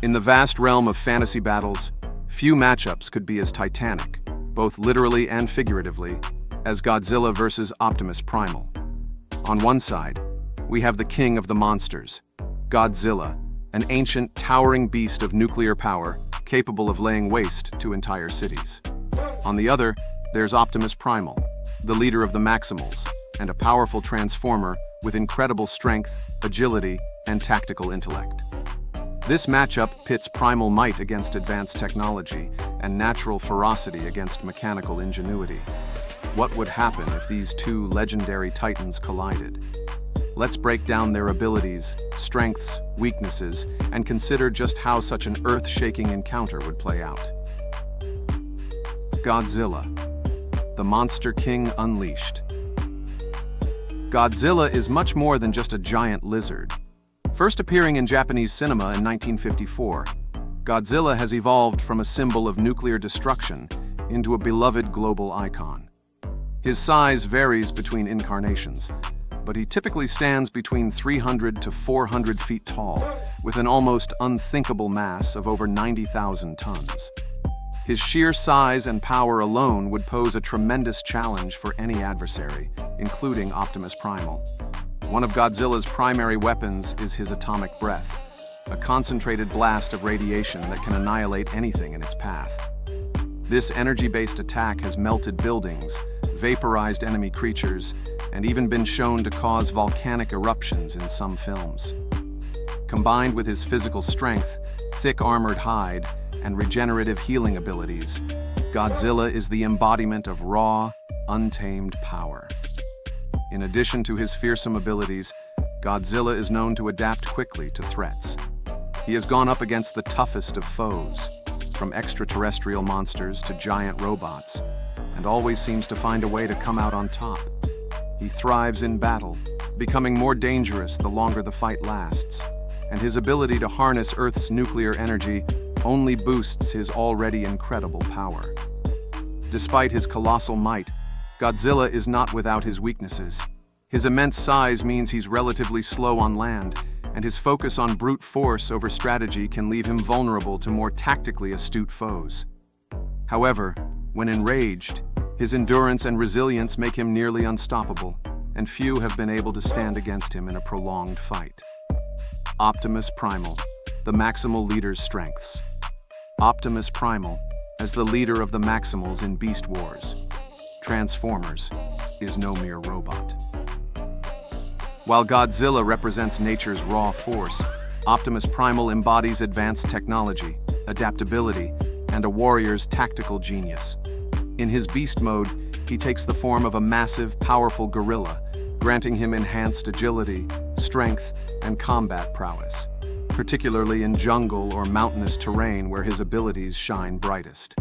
In the vast realm of fantasy battles, few matchups could be as titanic, both literally and figuratively, as Godzilla versus Optimus Primal. On one side, we have the king of the monsters, Godzilla, an ancient, towering beast of nuclear power capable of laying waste to entire cities. On the other, there's Optimus Primal, the leader of the Maximals, and a powerful transformer with incredible strength, agility, and tactical intellect. This matchup pits primal might against advanced technology and natural ferocity against mechanical ingenuity. What would happen if these two legendary titans collided? Let's break down their abilities, strengths, weaknesses, and consider just how such an earth-shaking encounter would play out. Godzilla, the Monster King Unleashed. Godzilla is much more than just a giant lizard. First appearing in Japanese cinema in 1954, Godzilla has evolved from a symbol of nuclear destruction into a beloved global icon. His size varies between incarnations, but he typically stands between 300 to 400 feet tall, with an almost unthinkable mass of over 90,000 tons. His sheer size and power alone would pose a tremendous challenge for any adversary, including Optimus Primal. One of Godzilla's primary weapons is his atomic breath, a concentrated blast of radiation that can annihilate anything in its path. This energy-based attack has melted buildings, vaporized enemy creatures, and even been shown to cause volcanic eruptions in some films. Combined with his physical strength, thick armored hide, and regenerative healing abilities, Godzilla is the embodiment of raw, untamed power. In addition to his fearsome abilities, Godzilla is known to adapt quickly to threats. He has gone up against the toughest of foes, from extraterrestrial monsters to giant robots, and always seems to find a way to come out on top. He thrives in battle, becoming more dangerous the longer the fight lasts, and his ability to harness Earth's nuclear energy only boosts his already incredible power. Despite his colossal might, Godzilla is not without his weaknesses. His immense size means he's relatively slow on land, and his focus on brute force over strategy can leave him vulnerable to more tactically astute foes. However, when enraged, his endurance and resilience make him nearly unstoppable, and few have been able to stand against him in a prolonged fight. Optimus Primal, the Maximal leader's strengths. Optimus Primal, as the leader of the Maximals in Beast Wars, Transformers, is no mere robot. While Godzilla represents nature's raw force, Optimus Primal embodies advanced technology, adaptability, and a warrior's tactical genius. In his beast mode, he takes the form of a massive, powerful gorilla, granting him enhanced agility, strength, and combat prowess, particularly in jungle or mountainous terrain where his abilities shine brightest.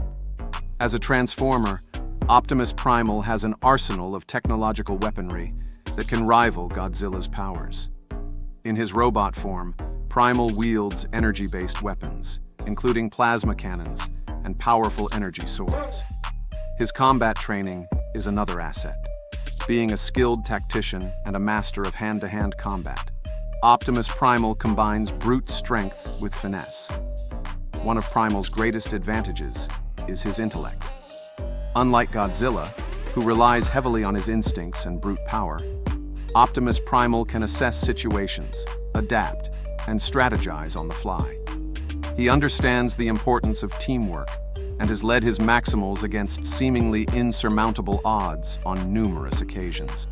As a transformer, Optimus Primal has an arsenal of technological weaponry that can rival Godzilla's powers. In his robot form, Primal wields energy-based weapons, including plasma cannons and powerful energy swords. His combat training is another asset. Being a skilled tactician and a master of hand-to-hand combat, Optimus Primal combines brute strength with finesse. One of Primal's greatest advantages is his intellect. Unlike Godzilla, who relies heavily on his instincts and brute power, Optimus Primal can assess situations, adapt, and strategize on the fly. He understands the importance of teamwork and has led his Maximals against seemingly insurmountable odds on numerous occasions.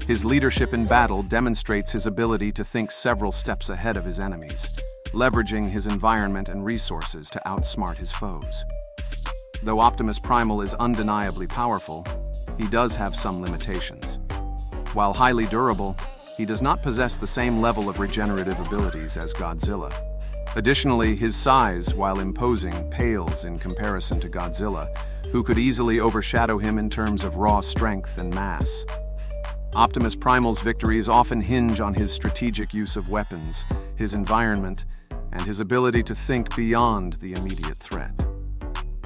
His leadership in battle demonstrates his ability to think several steps ahead of his enemies, leveraging his environment and resources to outsmart his foes. Though Optimus Primal is undeniably powerful, he does have some limitations. While highly durable, he does not possess the same level of regenerative abilities as Godzilla. Additionally, his size, while imposing, pales in comparison to Godzilla, who could easily overshadow him in terms of raw strength and mass. Optimus Primal's victories often hinge on his strategic use of weapons, his environment, and his ability to think beyond the immediate threat.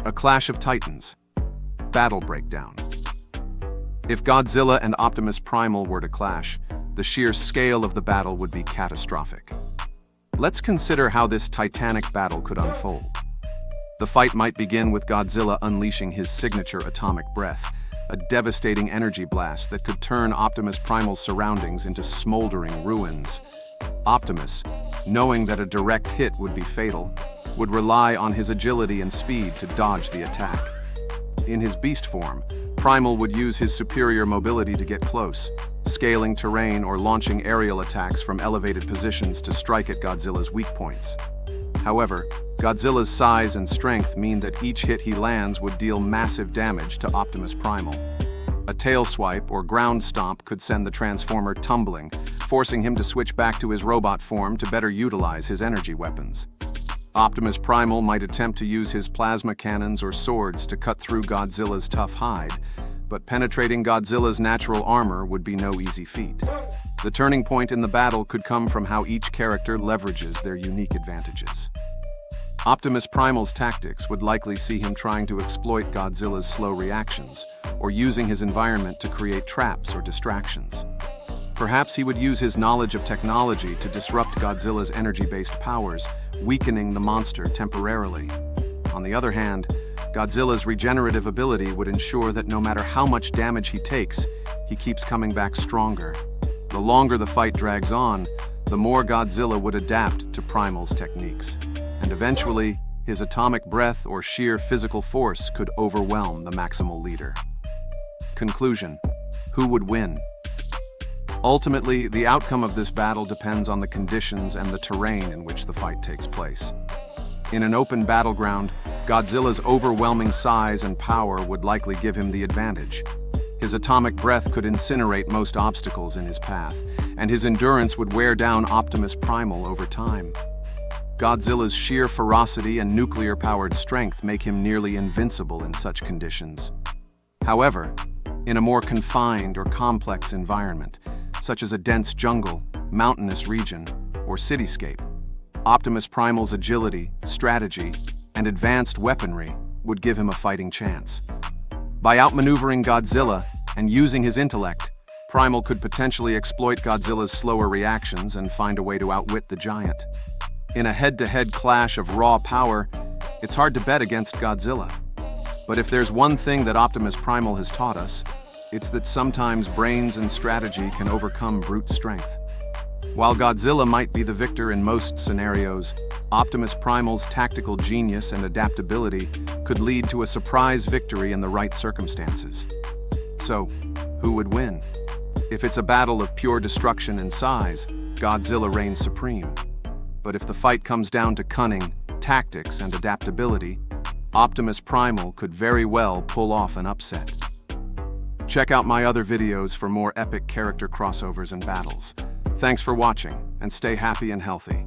A clash of titans. Battle breakdown. If Godzilla and Optimus Primal were to clash, the sheer scale of the battle would be catastrophic. Let's consider how this titanic battle could unfold. The fight might begin with Godzilla unleashing his signature atomic breath, a devastating energy blast that could turn Optimus Primal's surroundings into smoldering ruins. Optimus, knowing that a direct hit would be fatal, would rely on his agility and speed to dodge the attack. In his beast form, Primal would use his superior mobility to get close, scaling terrain or launching aerial attacks from elevated positions to strike at Godzilla's weak points. However, Godzilla's size and strength mean that each hit he lands would deal massive damage to Optimus Primal. A tail swipe or ground stomp could send the Transformer tumbling, forcing him to switch back to his robot form to better utilize his energy weapons. Optimus Primal might attempt to use his plasma cannons or swords to cut through Godzilla's tough hide, but penetrating Godzilla's natural armor would be no easy feat. The turning point in the battle could come from how each character leverages their unique advantages. Optimus Primal's tactics would likely see him trying to exploit Godzilla's slow reactions, or using his environment to create traps or distractions. Perhaps he would use his knowledge of technology to disrupt Godzilla's energy-based powers, weakening the monster temporarily. On the other hand, Godzilla's regenerative ability would ensure that no matter how much damage he takes, he keeps coming back stronger. The longer the fight drags on, the more Godzilla would adapt to Primal's techniques, and eventually, his atomic breath or sheer physical force could overwhelm the Maximal leader. Conclusion: who would win? Ultimately, the outcome of this battle depends on the conditions and the terrain in which the fight takes place. In an open battleground, Godzilla's overwhelming size and power would likely give him the advantage. His atomic breath could incinerate most obstacles in his path, and his endurance would wear down Optimus Primal over time. Godzilla's sheer ferocity and nuclear-powered strength make him nearly invincible in such conditions. However, in a more confined or complex environment, such as a dense jungle, mountainous region, or cityscape, Optimus Primal's agility, strategy, and advanced weaponry would give him a fighting chance. By outmaneuvering Godzilla and using his intellect, Primal could potentially exploit Godzilla's slower reactions and find a way to outwit the giant. In a head-to-head clash of raw power, it's hard to bet against Godzilla. But if there's one thing that Optimus Primal has taught us, it's that sometimes brains and strategy can overcome brute strength. While Godzilla might be the victor in most scenarios, Optimus Primal's tactical genius and adaptability could lead to a surprise victory in the right circumstances. So, who would win? If it's a battle of pure destruction and size, Godzilla reigns supreme. But if the fight comes down to cunning, tactics, and adaptability, Optimus Primal could very well pull off an upset. Check out my other videos for more epic character crossovers and battles. Thanks for watching, and stay happy and healthy.